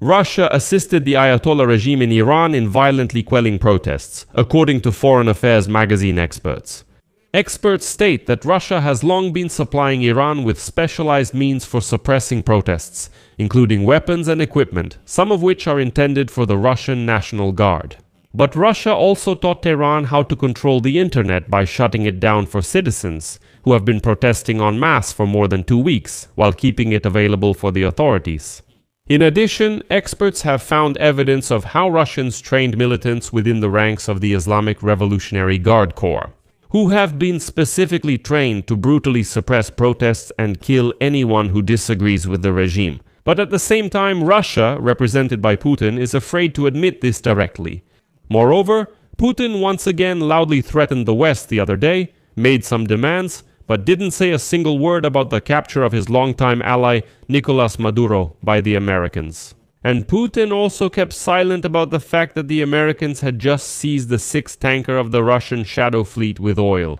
Russia assisted the Ayatollah regime in Iran in violently quelling protests, according to Foreign Affairs magazine experts. Experts state that Russia has long been supplying Iran with specialized means for suppressing protests, including weapons and equipment, some of which are intended for the Russian National Guard. But Russia also taught Tehran how to control the internet by shutting it down for citizens, who have been protesting en masse for more than 2 weeks, while keeping it available for the authorities. In addition, experts have found evidence of how Russians trained militants within the ranks of the Islamic Revolutionary Guard Corps, who have been specifically trained to brutally suppress protests and kill anyone who disagrees with the regime. But at the same time, Russia, represented by Putin, is afraid to admit this directly. Moreover, Putin once again loudly threatened the West the other day, made some demands, but didn't say a single word about the capture of his longtime ally Nicolas Maduro by the Americans. And Putin also kept silent about the fact that the Americans had just seized the 6th tanker of the Russian shadow fleet with oil.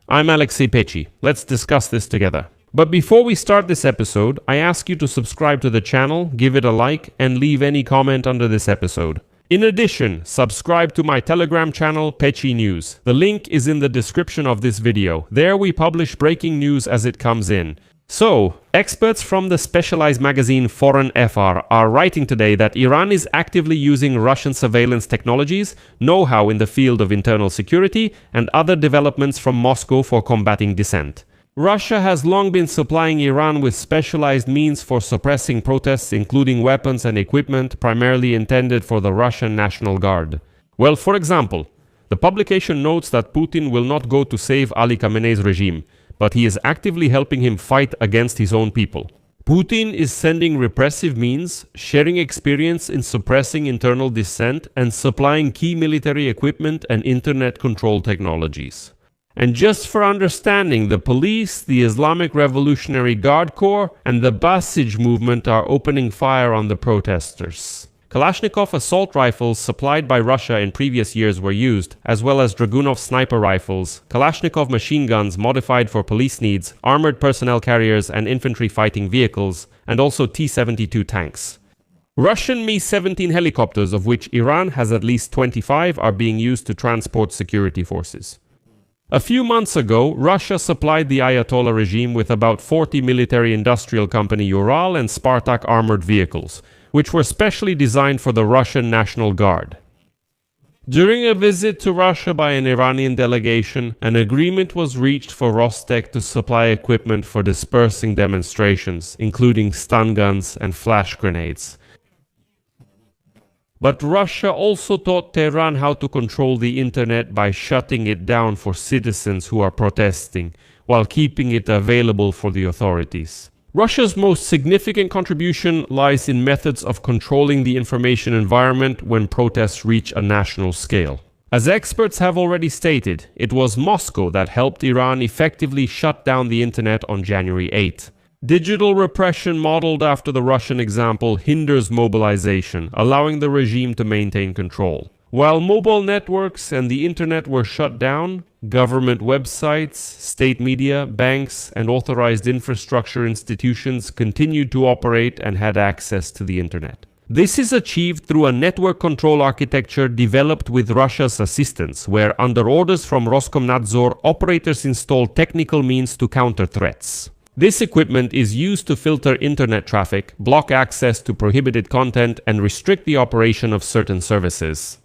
I'm Alexei Pechiy. Let's discuss this together. But before we start this episode, I ask you to subscribe to the channel, give it a like, and leave any comment under this episode. In addition, subscribe to my Telegram channel, Pechiy News. The link is in the description of this video. There we publish breaking news as it comes in. So, experts from the specialized magazine Foreign FR are writing today that Iran is actively using Russian surveillance technologies, know-how in the field of internal security, and other developments from Moscow for combating dissent. Russia has long been supplying Iran with specialized means for suppressing protests, including weapons and equipment primarily intended for the Russian National Guard. Well, for example, the publication notes that Putin will not go to save Ali Khamenei's regime, but he is actively helping him fight against his own people. Putin is sending repressive means, sharing experience in suppressing internal dissent, and supplying key military equipment and internet control technologies. And just for understanding, the police, the Islamic Revolutionary Guard Corps, and the Basij movement are opening fire on the protesters. Kalashnikov assault rifles supplied by Russia in previous years were used, as well as Dragunov sniper rifles, Kalashnikov machine guns modified for police needs, armored personnel carriers and infantry fighting vehicles, and also T-72 tanks. Russian Mi-17 helicopters, of which Iran has at least 25, are being used to transport security forces. A few months ago, Russia supplied the Ayatollah regime with about 40 military-industrial company Ural and Spartak armored vehicles, which were specially designed for the Russian National Guard. During a visit to Russia by an Iranian delegation, an agreement was reached for Rostec to supply equipment for dispersing demonstrations, including stun guns and flash grenades. But Russia also taught Tehran how to control the internet by shutting it down for citizens who are protesting, while keeping it available for the authorities. Russia's most significant contribution lies in methods of controlling the information environment when protests reach a national scale. As experts have already stated, it was Moscow that helped Iran effectively shut down the internet on January 8. Digital repression modeled after the Russian example hinders mobilization, allowing the regime to maintain control. While mobile networks and the internet were shut down, government websites, state media, banks, and authorized infrastructure institutions continued to operate and had access to the internet. This is achieved through a network control architecture developed with Russia's assistance, where under orders from Roskomnadzor, operators install technical means to counter threats. This equipment is used to filter internet traffic, block access to prohibited content, and restrict the operation of certain services.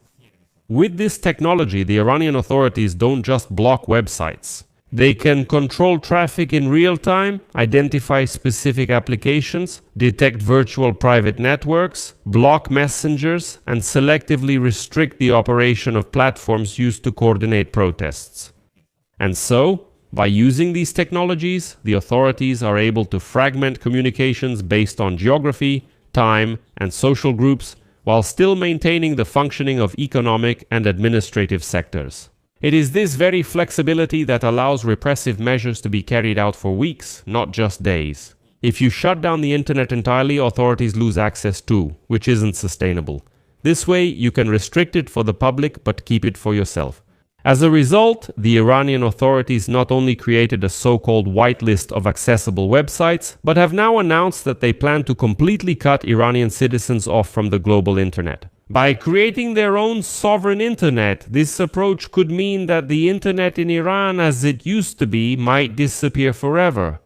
With this technology, the Iranian authorities don't just block websites. They can control traffic in real time, identify specific applications, detect virtual private networks, block messengers, and selectively restrict the operation of platforms used to coordinate protests. And so, by using these technologies, the authorities are able to fragment communications based on geography, time, and social groups, while still maintaining the functioning of economic and administrative sectors. It is this very flexibility that allows repressive measures to be carried out for weeks, not just days. If you shut down the internet entirely, authorities lose access too, which isn't sustainable. This way, you can restrict it for the public but keep it for yourself. As a result, the Iranian authorities not only created a so-called whitelist of accessible websites, but have now announced that they plan to completely cut Iranian citizens off from the global internet. By creating their own sovereign internet, this approach could mean that the internet in Iran as it used to be might disappear forever.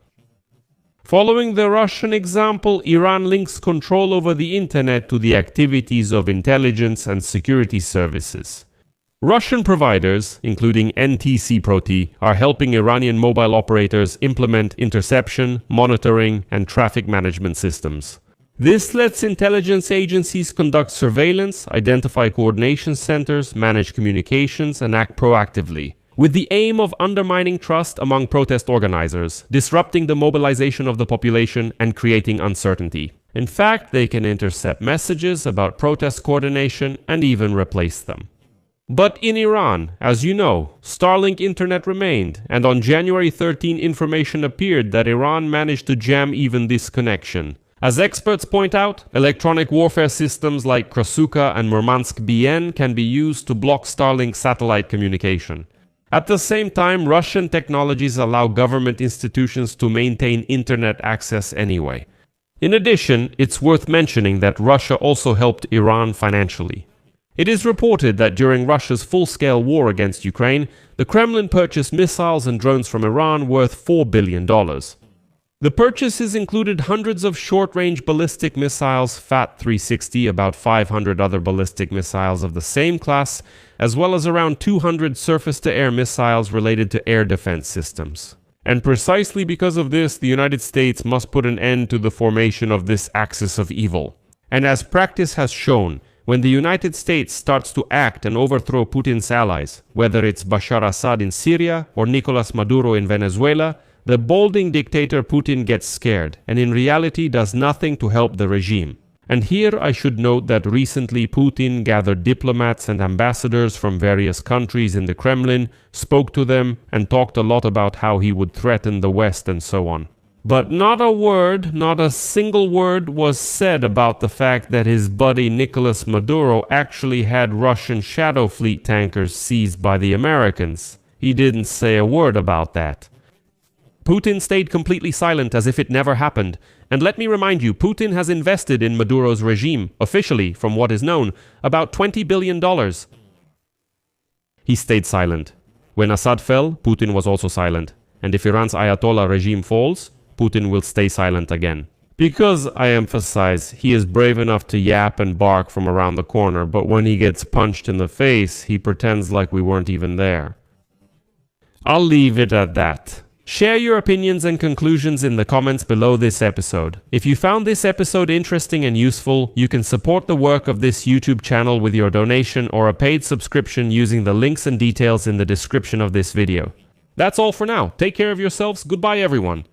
Following the Russian example, Iran links control over the internet to the activities of intelligence and security services. Russian providers, including NTC Proti, are helping Iranian mobile operators implement interception, monitoring, and traffic management systems. This lets intelligence agencies conduct surveillance, identify coordination centers, manage communications, and act proactively, with the aim of undermining trust among protest organizers, disrupting the mobilization of the population, and creating uncertainty. In fact, they can intercept messages about protest coordination and even replace them. But in Iran, as you know, Starlink internet remained, and on January 13 information appeared that Iran managed to jam even this connection. As experts point out, electronic warfare systems like Krasuka and Murmansk BN can be used to block Starlink satellite communication. At the same time, Russian technologies allow government institutions to maintain internet access anyway. In addition, it's worth mentioning that Russia also helped Iran financially. It is reported that during Russia's full-scale war against Ukraine, the Kremlin purchased missiles and drones from Iran worth $4 billion. The purchases included hundreds of short-range ballistic missiles FAT-360, about 500 other ballistic missiles of the same class, as well as around 200 surface-to-air missiles related to air defense systems. And precisely because of this, the United States must put an end to the formation of this axis of evil. And as practice has shown, when the United States starts to act and overthrow Putin's allies, whether it's Bashar Assad in Syria or Nicolas Maduro in Venezuela, the balding dictator Putin gets scared and in reality does nothing to help the regime. And here I should note that recently Putin gathered diplomats and ambassadors from various countries in the Kremlin, spoke to them, and talked a lot about how he would threaten the West and so on. But not a word, not a single word was said about the fact that his buddy Nicolas Maduro actually had Russian Shadow Fleet tankers seized by the Americans. He didn't say a word about that. Putin stayed completely silent as if it never happened. And let me remind you, Putin has invested in Maduro's regime, officially, from what is known, about $20 billion. He stayed silent. When Assad fell, Putin was also silent. And if Iran's Ayatollah regime falls, Putin will stay silent again. Because, I emphasize, he is brave enough to yap and bark from around the corner, but when he gets punched in the face, he pretends like we weren't even there. I'll leave it at that. Share your opinions and conclusions in the comments below this episode. If you found this episode interesting and useful, you can support the work of this YouTube channel with your donation or a paid subscription using the links and details in the description of this video. That's all for now. Take care of yourselves. Goodbye, everyone.